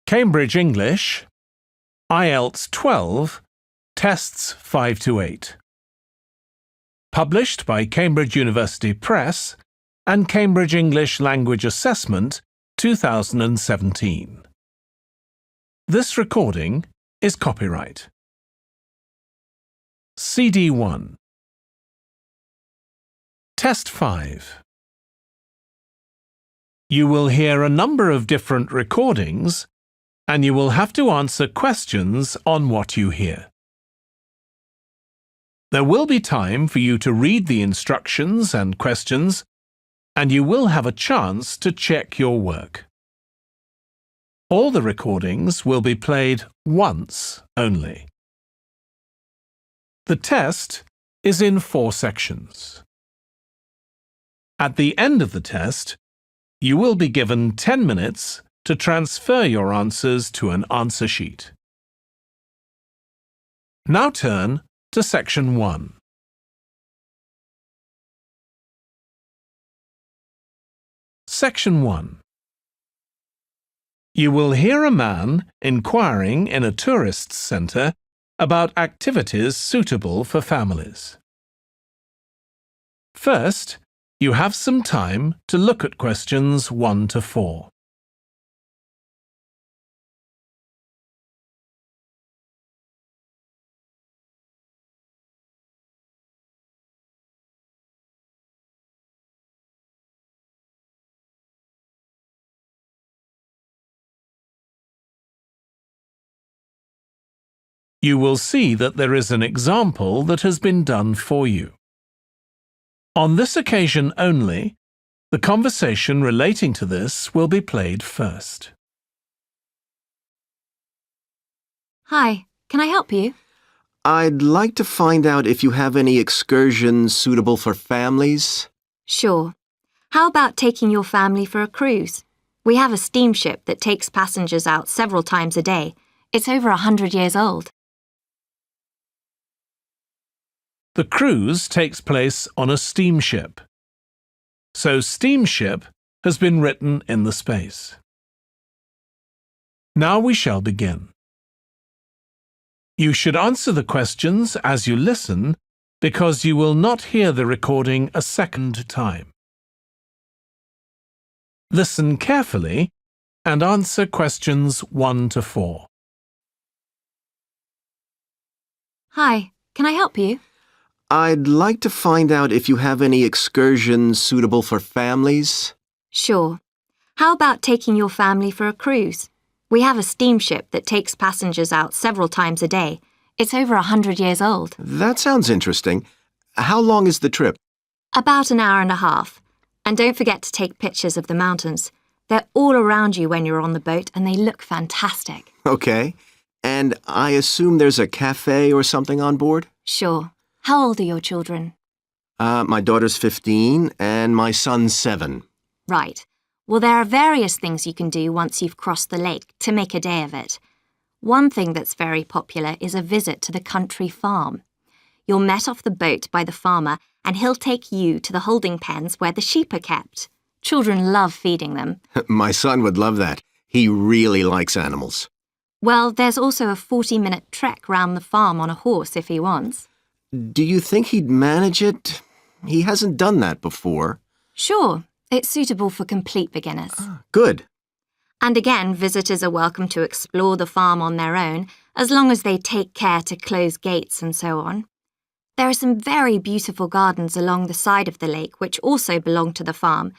Cambridge English, Ielts 12, Tests 5 to 8. Published by Cambridge University Press and Cambridge English Language Assessment 2017. This recording is copyright. CD 1. Test 5. You will hear a number of different recordings and you will have to answer questions on what you hear. There will be time for you to read the instructions and questions, and you will have a chance to check your work. All the recordings will be played once only. The test is in 4 sections. At the end of the test, you will be given 10 minutes to transfer your answers to an answer sheet. Now turn to Section 1. Section 1. You will hear a man inquiring in a tourist centre about activities suitable for families. First, you have some time to look at questions 1 to 4. You will see that there is an example that has been done for you. On this occasion only, the conversation relating to this will be played first. Hi, can I help you? I'd like to find out if you have any excursions suitable for families. Sure. How about taking your family for a cruise? We have a steamship that takes passengers out several times a day. It's over 100 years old. The cruise takes place on a steamship. So steamship has been written in the space. Now we shall begin. You should answer the questions as you listen because you will not hear the recording a second time. Listen carefully and answer questions 1 to 4. Hi, can I help you? I'd like to find out if you have any excursions suitable for families. Sure. How about taking your family for a cruise? We have a steamship that takes passengers out several times a day. It's over 100 years old. That sounds interesting. How long is the trip? About an hour and a half. And don't forget to take pictures of the mountains. They're all around you when you're on the boat and they look fantastic. Okay. And I assume there's a cafe or something on board? Sure. How old are your children? My daughter's 15 and my son's 7. Right. Well, there are various things you can do once you've crossed the lake to make a day of it. One thing that's very popular is a visit to the country farm. You're met off the boat by the farmer and he'll take you to the holding pens where the sheep are kept. Children love feeding them. My son would love that. He really likes animals. Well, there's also a 40-minute trek round the farm on a horse if he wants. Do you think he'd manage it? He hasn't done that before. Sure. It's suitable for complete beginners. Good. And again, visitors are welcome to explore the farm on their own, as long as they take care to close gates and so on. There are some very beautiful gardens along the side of the lake which also belong to the farm.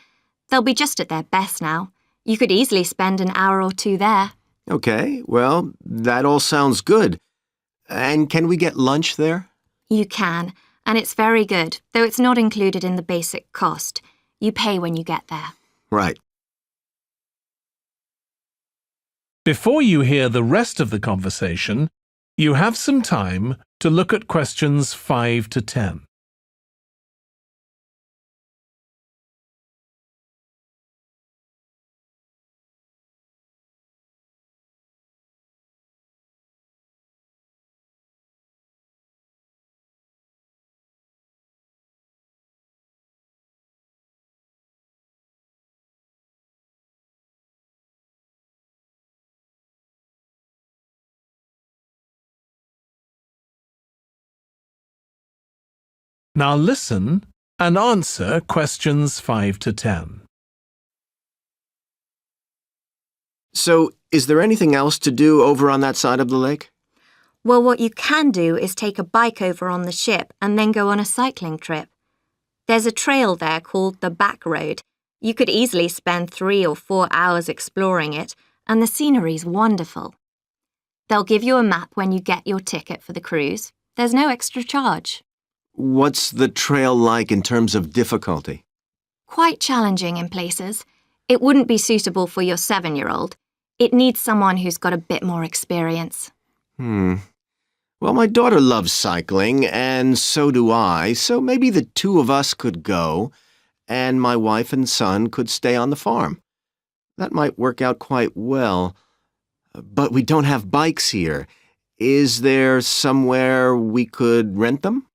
They'll be just at their best now. You could easily spend an hour or 2 there. Okay, well, that all sounds good. And can we get lunch there? You can, and it's very good, though it's not included in the basic cost. You pay when you get there. Right. Before you hear the rest of the conversation, you have some time to look at questions 5 to 10. Now listen and answer questions 5 to 10. So, is there anything else to do over on that side of the lake? Well, what you can do is take a bike over on the ship and then go on a cycling trip. There's a trail there called the Back Road. You could easily spend 3 or 4 hours exploring it, and the scenery's wonderful. They'll give you a map when you get your ticket for the cruise. There's no extra charge. What's the trail like in terms of difficulty? Quite challenging in places. It wouldn't be suitable for your 7-year-old. It needs someone who's got a bit more experience. Well, my daughter loves cycling, and so do I, so maybe the two of us could go, and my wife and son could stay on the farm. That might work out quite well. But we don't have bikes here. Is there somewhere we could rent them?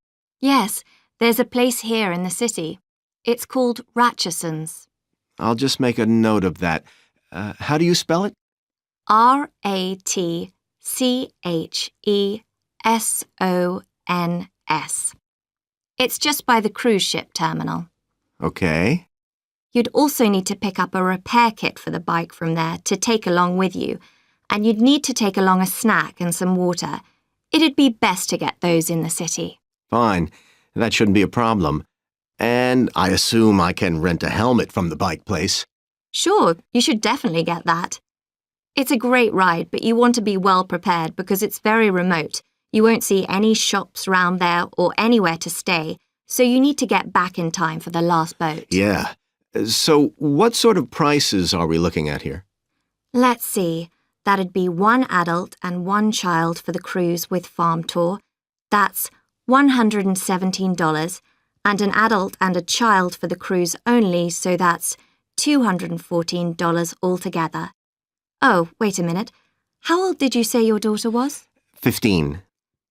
Yes, there's a place here in the city. It's called Ratcheson's. I'll just make a note of that. How do you spell it? Ratchesons. It's just by the cruise ship terminal. Okay. You'd also need to pick up a repair kit for the bike from there to take along with you, and you'd need to take along a snack and some water. It'd be best to get those in the city. Fine. That shouldn't be a problem. And I assume I can rent a helmet from the bike place. Sure, you should definitely get that. It's a great ride, but you want to be well prepared because it's very remote. You won't see any shops round there or anywhere to stay, so you need to get back in time for the last boat. Yeah. So what sort of prices are we looking at here? Let's see. That'd be 1 adult and 1 child for the cruise with farm tour. That's $117, and an adult and a child for the cruise only, so that's $214 altogether. Oh, wait a minute. How old did you say your daughter was? 15.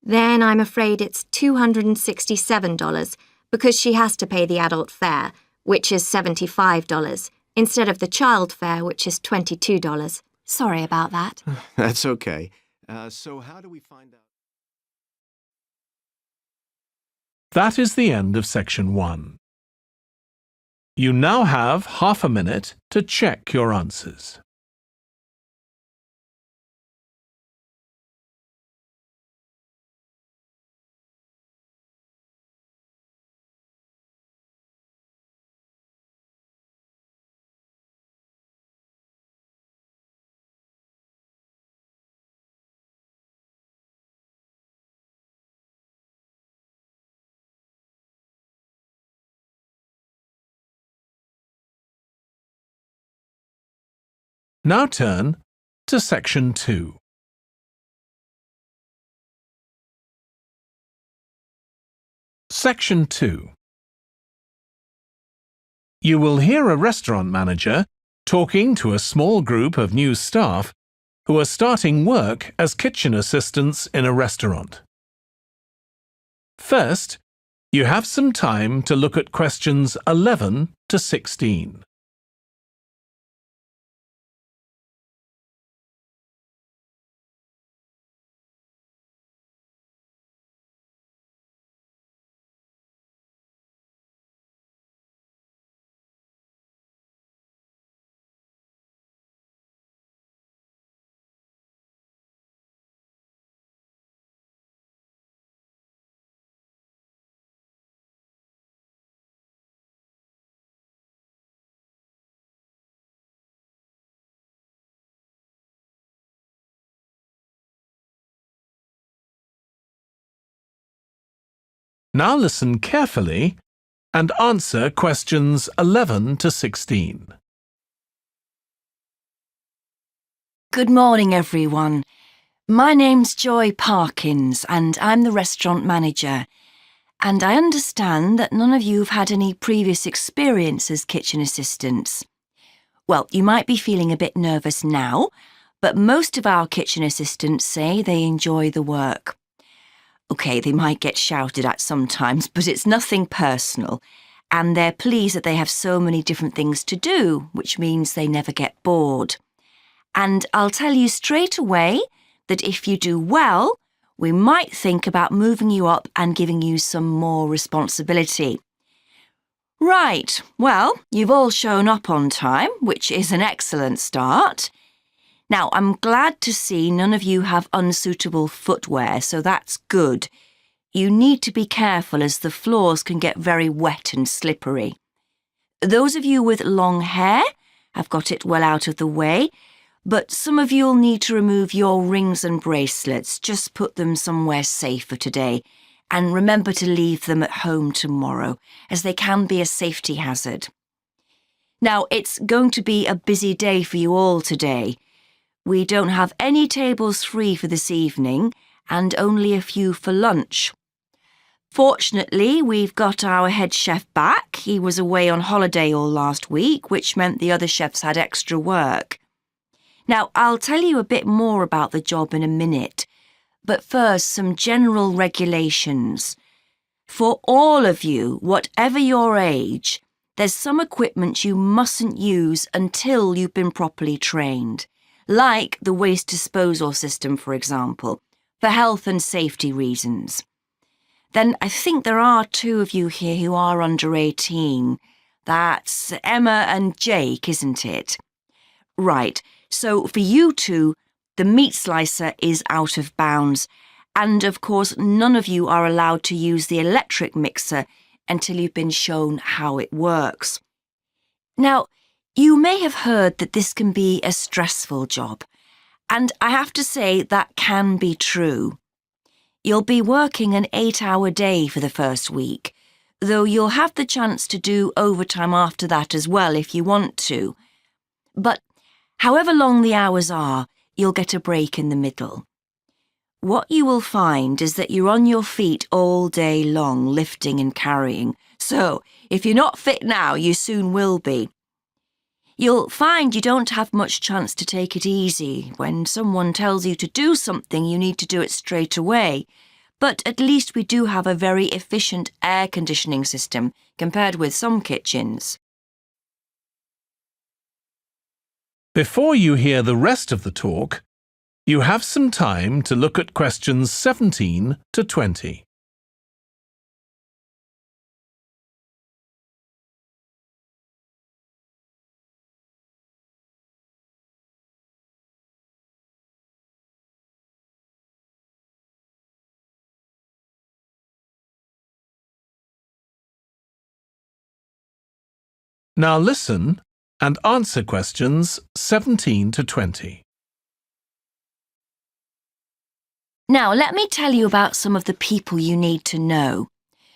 Then I'm afraid it's $267 because she has to pay the adult fare, which is $75, instead of the child fare, which is $22. Sorry about that. That's okay. So how do we find out? That is the end of section 1. You now have half a minute to check your answers. Now turn to section 2. Section 2. You will hear a restaurant manager talking to a small group of new staff who are starting work as kitchen assistants in a restaurant. First, you have some time to look at questions 11 to 16. Now listen carefully and answer questions 11 to 16. Good morning, everyone. My name's Joy Parkins, and I'm the restaurant manager. And I understand that none of you have had any previous experience as kitchen assistants. Well, you might be feeling a bit nervous now, but most of our kitchen assistants say they enjoy the work. OK, they might get shouted at sometimes, but it's nothing personal. And they're pleased that they have so many different things to do, which means they never get bored. And I'll tell you straight away that if you do well, we might think about moving you up and giving you some more responsibility. Right, well, you've all shown up on time, which is an excellent start. Now, I'm glad to see none of you have unsuitable footwear, so that's good. You need to be careful as the floors can get very wet and slippery. Those of you with long hair have got it well out of the way, but some of you'll need to remove your rings and bracelets. Just put them somewhere safer today, and remember to leave them at home tomorrow, as they can be a safety hazard. Now, it's going to be a busy day for you all today. We don't have any tables free for this evening, and only a few for lunch. Fortunately, we've got our head chef back. He was away on holiday all last week, which meant the other chefs had extra work. Now, I'll tell you a bit more about the job in a minute, but first, some general regulations. For all of you, whatever your age, there's some equipment you mustn't use until you've been properly trained, like the waste disposal system, for example, for health and safety reasons. Then I think there are 2 of you here who are under 18. That's Emma and Jake, isn't it? Right, so for you 2, the meat slicer is out of bounds, and of course none of you are allowed to use the electric mixer until you've been shown how it works. Now, you may have heard that this can be a stressful job, and I have to say that can be true. You'll be working an 8-hour day for the first week, though you'll have the chance to do overtime after that as well if you want to. But however long the hours are, you'll get a break in the middle. What you will find is that you're on your feet all day long, lifting and carrying, so if you're not fit now, you soon will be. You'll find you don't have much chance to take it easy. When someone tells you to do something, you need to do it straight away. But at least we do have a very efficient air conditioning system compared with some kitchens. Before you hear the rest of the talk, you have some time to look at questions 17 to 20. Now listen and answer questions 17 to 20. Now, let me tell you about some of the people you need to know.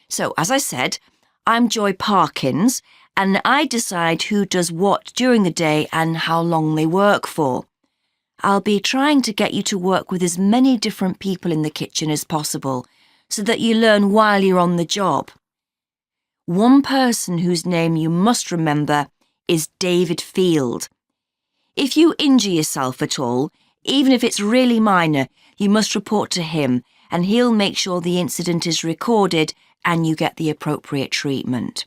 So, as I said, I'm Joy Parkins, and I decide who does what during the day and how long they work for. I'll be trying to get you to work with as many different people in the kitchen as possible, so that you learn while you're on the job. One person whose name you must remember is David Field. If you injure yourself at all, even if it's really minor, you must report to him, and he'll make sure the incident is recorded and you get the appropriate treatment.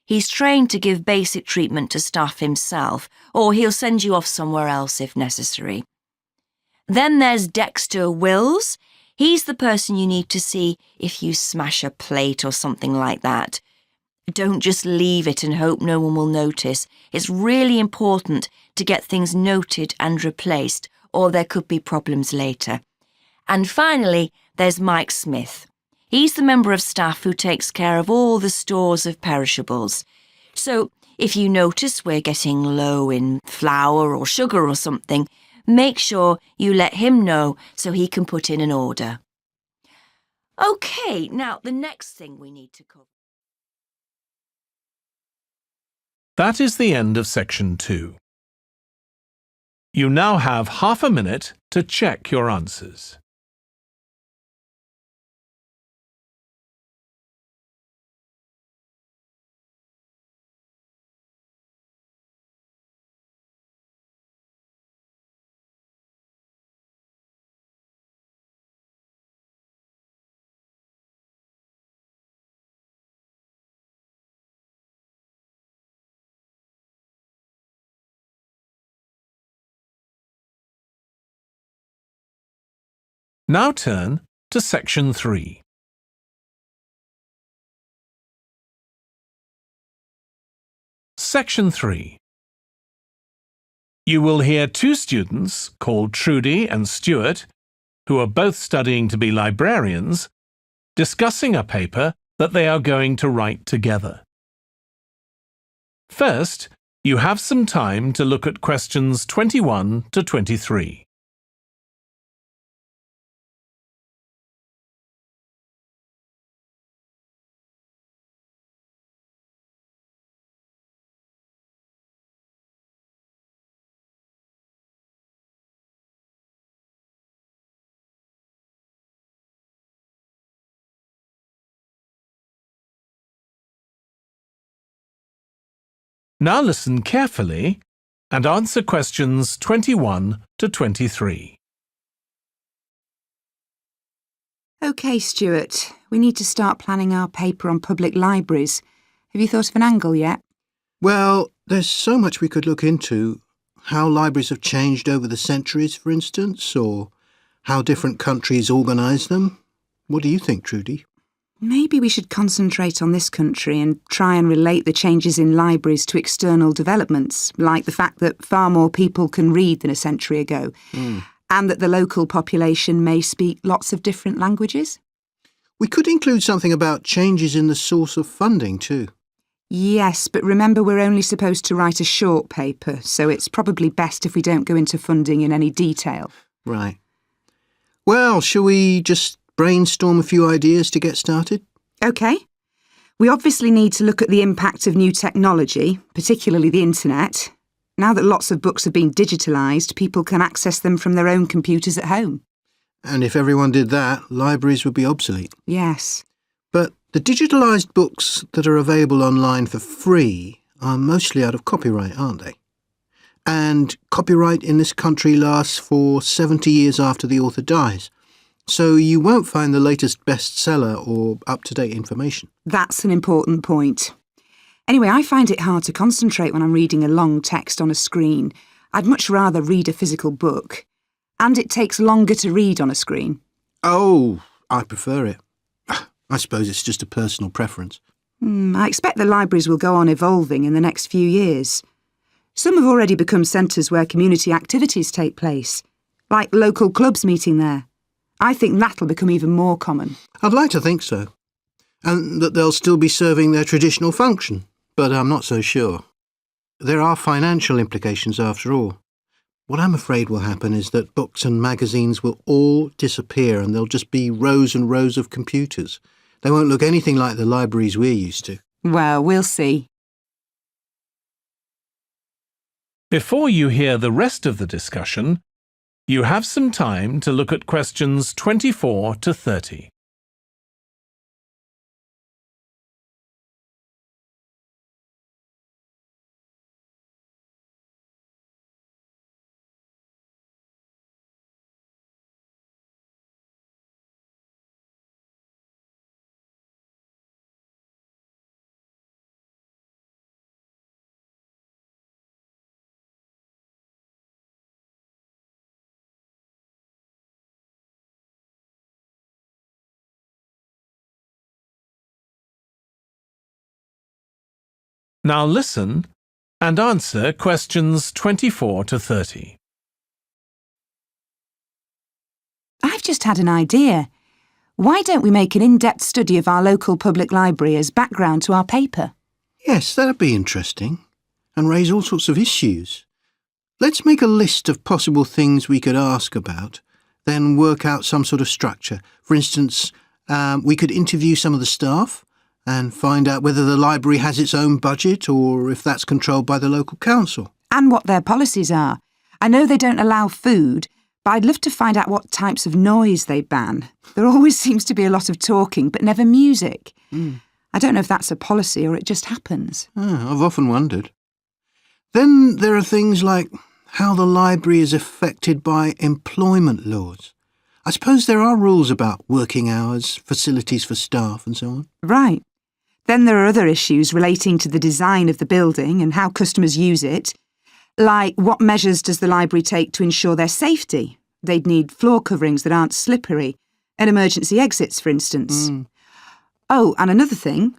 He's trained to give basic treatment to staff himself, or he'll send you off somewhere else if necessary. Then there's Dexter Wills. He's the person you need to see if you smash a plate or something like that. Don't just leave it and hope no one will notice. It's really important to get things noted and replaced, or there could be problems later. And finally, there's Mike Smith. He's the member of staff who takes care of all the stores of perishables. So, if you notice we're getting low in flour or sugar or something, make sure you let him know so he can put in an order. OK, now the next thing we need to cover. That is the end of section 2. You now have half a minute to check your answers. Now turn to Section 3. Section 3. You will hear two students called Trudy and Stuart, who are both studying to be librarians, discussing a paper that they are going to write together. First, you have some time to look at questions 21 to 23. Now listen carefully and answer questions 21 to 23. OK, Stuart, we need to start planning our paper on public libraries. Have you thought of an angle yet? Well, there's so much we could look into. How libraries have changed over the centuries, for instance, or how different countries organise them. What do you think, Trudy? Maybe we should concentrate on this country and try and relate the changes in libraries to external developments, like the fact that far more people can read than a century ago, and that the local population may speak lots of different languages. We could include something about changes in the source of funding too. Yes, but remember we're only supposed to write a short paper, so it's probably best if we don't go into funding in any detail. Right. Well, shall we just brainstorm a few ideas to get started? OK. We obviously need to look at the impact of new technology, particularly the internet. Now that lots of books have been digitalised, people can access them from their own computers at home. And if everyone did that, libraries would be obsolete. Yes. But the digitalised books that are available online for free are mostly out of copyright, aren't they? And copyright in this country lasts for 70 years after the author dies. So you won't find the latest bestseller or up-to-date information. That's an important point. Anyway, I find it hard to concentrate when I'm reading a long text on a screen. I'd much rather read a physical book. And it takes longer to read on a screen. Oh, I prefer it. I suppose it's just a personal preference. I expect the libraries will go on evolving in the next few years. Some have already become centres where community activities take place, like local clubs meeting there. I think that'll become even more common. I'd like to think so. And that they'll still be serving their traditional function, but I'm not so sure. There are financial implications after all. What I'm afraid will happen is that books and magazines will all disappear and there'll just be rows and rows of computers. They won't look anything like the libraries we're used to. Well, we'll see. Before you hear the rest of the discussion, you have some time to look at questions 24 to 30. Now listen and answer questions 24 to 30. I've just had an idea. Why don't we make an in-depth study of our local public library as background to our paper? Yes, that'd be interesting. And raise all sorts of issues. Let's make a list of possible things we could ask about, then work out some sort of structure. For instance, we could interview some of the staff and find out whether the library has its own budget or if that's controlled by the local council. And what their policies are. I know they don't allow food, but I'd love to find out what types of noise they ban. There always seems to be a lot of talking, but never music. I don't know if that's a policy or it just happens. I've often wondered. Then there are things like how the library is affected by employment laws. I suppose there are rules about working hours, facilities for staff and so on. Right. Then there are other issues relating to the design of the building and how customers use it. Like, what measures does the library take to ensure their safety? They'd need floor coverings that aren't slippery, And emergency exits, for instance. Oh, and another thing.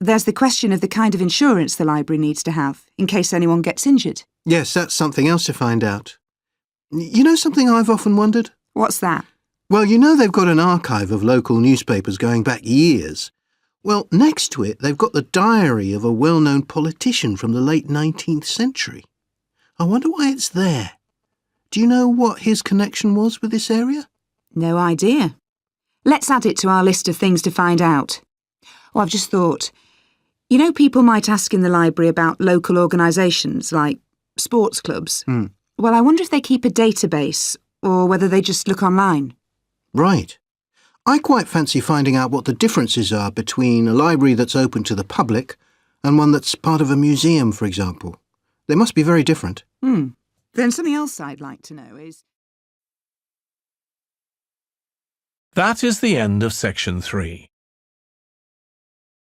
There's the question of the kind of insurance the library needs to have, in case anyone gets injured. Yes, that's something else to find out. You know something I've often wondered? What's that? Well, you know they've got an archive of local newspapers going back years. Well, next to it, they've got the diary of a well-known politician from the late 19th century. I wonder why it's there. Do you know what his connection was with this area? No idea. Let's add it to our list of things to find out. Oh, I've just thought. You know, people might ask in the library about local organisations, like sports clubs. Well, I wonder if they keep a database, or whether they just look online. Right. I quite fancy finding out what the differences are between a library that's open to the public and one that's part of a museum, for example. They must be very different. Then something else I'd like to know is... That is the end of section 3.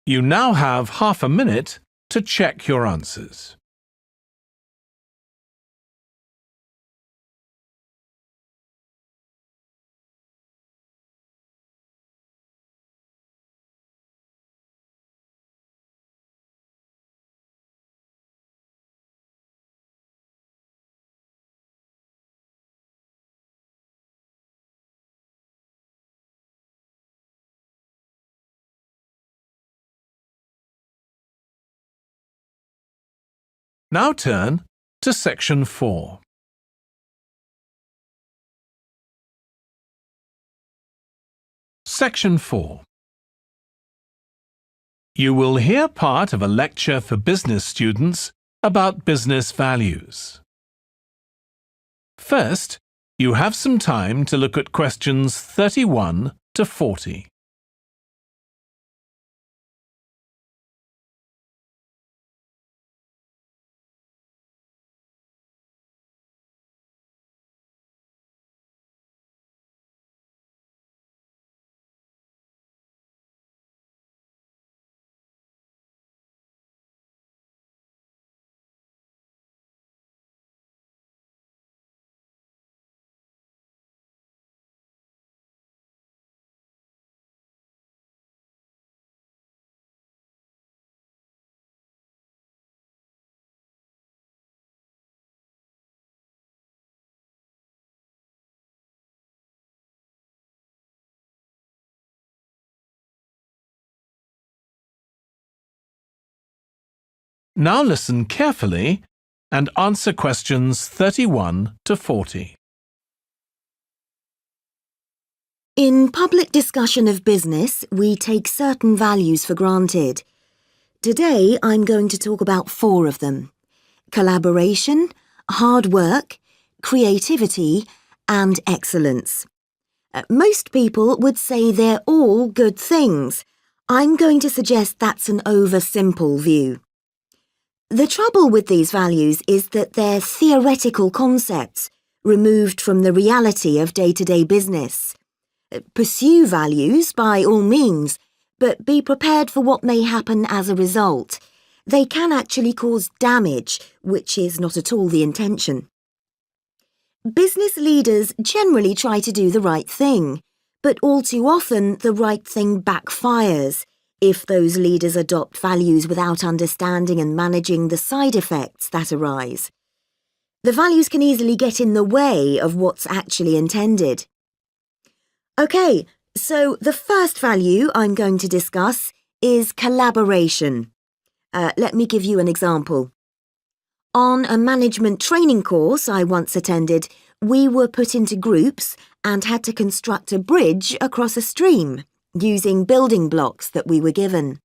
You now have half a minute to check your answers. Now turn to section 4. Section 4. You will hear part of a lecture for business students about business values. First, you have some time to look at questions 31 to 40. Now listen carefully and answer questions 31 to 40. In public discussion of business, we take certain values for granted. Today, I'm going to talk about 4 of them: collaboration, hard work, creativity, and excellence. Most people would say they're all good things. I'm going to suggest that's an oversimple view. The trouble with these values is that they're theoretical concepts, removed from the reality of day-to-day business. Pursue values by all means, but be prepared for what may happen as a result. They can actually cause damage, which is not at all the intention. Business leaders generally try to do the right thing, but all too often the right thing backfires if those leaders adopt values without understanding and managing the side effects that arise. The values can easily get in the way of what's actually intended. Okay, so the first value I'm going to discuss is collaboration. Let me give you an example. On a management training course I once attended, we were put into groups and had to construct a bridge across a stream, using building blocks that we were given.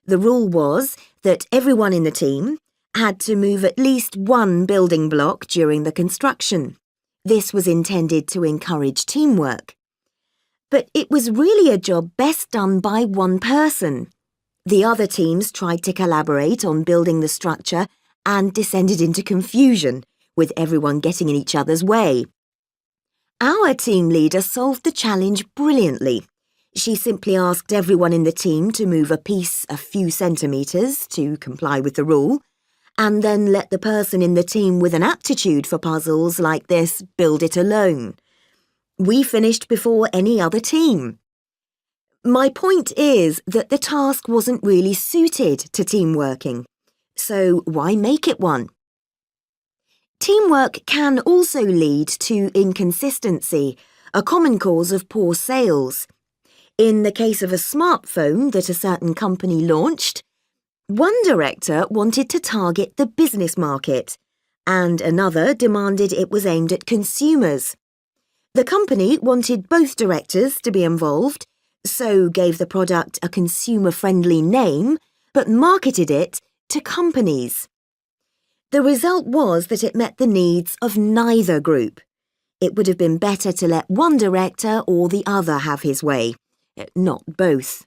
The rule was that everyone in the team had to move at least one building block during the construction. This was intended to encourage teamwork. But it was really a job best done by one person. The other teams tried to collaborate on building the structure and descended into confusion, with everyone getting in each other's way. Our team leader solved the challenge brilliantly. She simply asked everyone in the team to move a piece a few centimetres to comply with the rule, and then let the person in the team with an aptitude for puzzles like this build it alone. We finished before any other team. My point is that the task wasn't really suited to team working, so why make it one? Teamwork can also lead to inconsistency, a common cause of poor sales. In the case of a smartphone that a certain company launched, one director wanted to target the business market, and another demanded it was aimed at consumers. The company wanted both directors to be involved, so gave the product a consumer-friendly name, but marketed it to companies. The result was that it met the needs of neither group. It would have been better to let one director or the other have his way, not both.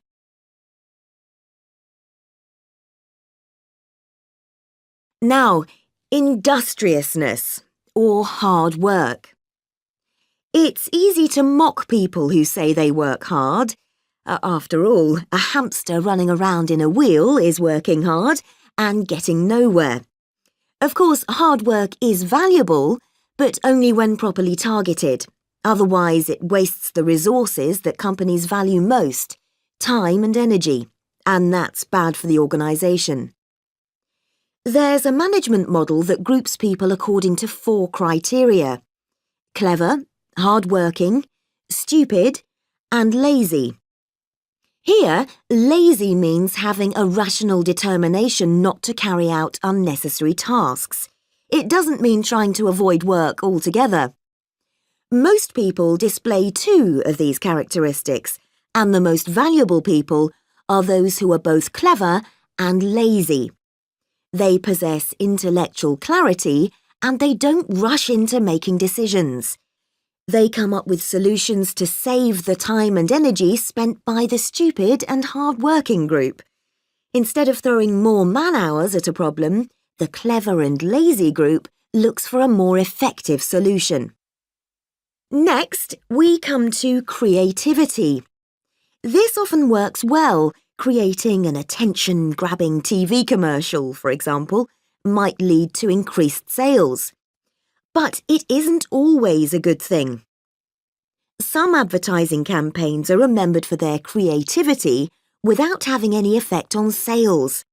Now, industriousness, or hard work. It's easy to mock people who say they work hard. After all, a hamster running around in a wheel is working hard and getting nowhere. Of course, hard work is valuable, but only when properly targeted. Otherwise, it wastes the resources that companies value most, time and energy, and that's bad for the organisation. There's a management model that groups people according to 4 criteria: clever, hard-working, stupid, and lazy. Here, lazy means having a rational determination not to carry out unnecessary tasks. It doesn't mean trying to avoid work altogether. Most people display 2 of these characteristics, and the most valuable people are those who are both clever and lazy. They possess intellectual clarity and they don't rush into making decisions. They come up with solutions to save the time and energy spent by the stupid and hard-working group. Instead of throwing more man-hours at a problem, the clever and lazy group looks for a more effective solution. Next, we come to creativity. This often works well. Creating an attention-grabbing TV commercial, for example, might lead to increased sales. But it isn't always a good thing. Some advertising campaigns are remembered for their creativity without having any effect on sales.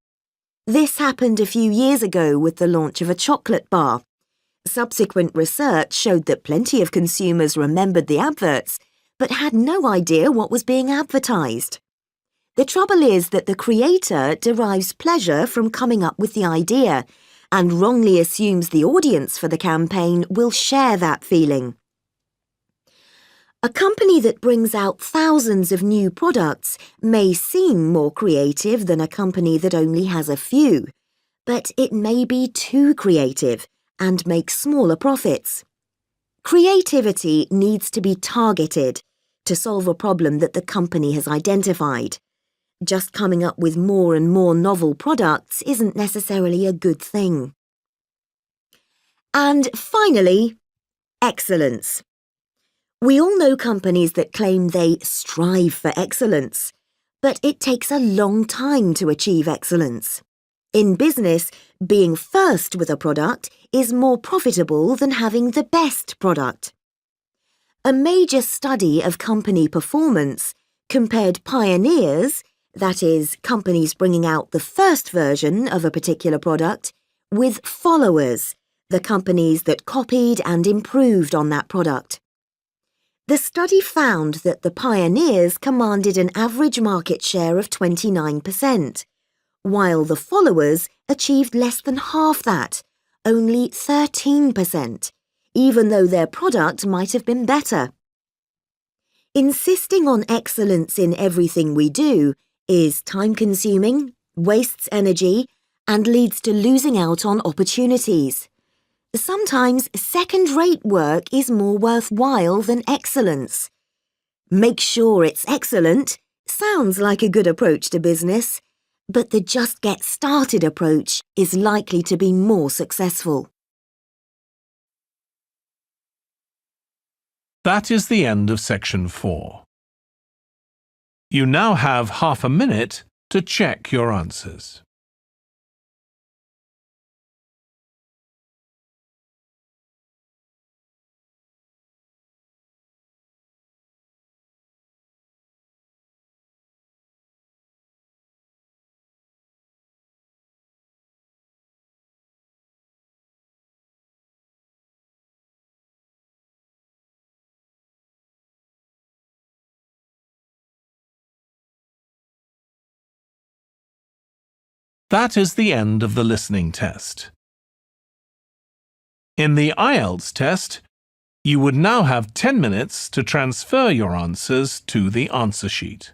This happened a few years ago with the launch of a chocolate bar. Subsequent research showed that plenty of consumers remembered the adverts, but had no idea what was being advertised. The trouble is that the creator derives pleasure from coming up with the idea and wrongly assumes the audience for the campaign will share that feeling. A company that brings out thousands of new products may seem more creative than a company that only has a few, but it may be too creative and make smaller profits. Creativity needs to be targeted to solve a problem that the company has identified. Just coming up with more and more novel products isn't necessarily a good thing. And finally, excellence. We all know companies that claim they strive for excellence, but it takes a long time to achieve excellence. In business, being first with a product is more profitable than having the best product. A major study of company performance compared pioneers, that is, companies bringing out the first version of a particular product, with followers, the companies that copied and improved on that product. The study found that the pioneers commanded an average market share of 29%, while the followers achieved less than half that, only 13%, even though their product might have been better. Insisting on excellence in everything we do is time-consuming, wastes energy, and leads to losing out on opportunities. Sometimes second-rate work is more worthwhile than excellence. Make sure it's excellent sounds like a good approach to business, but the just get started approach is likely to be more successful. That is the end of section 4. You now have half a minute to check your answers. That is the end of the listening test. In the Ielts test, you would now have 10 minutes to transfer your answers to the answer sheet.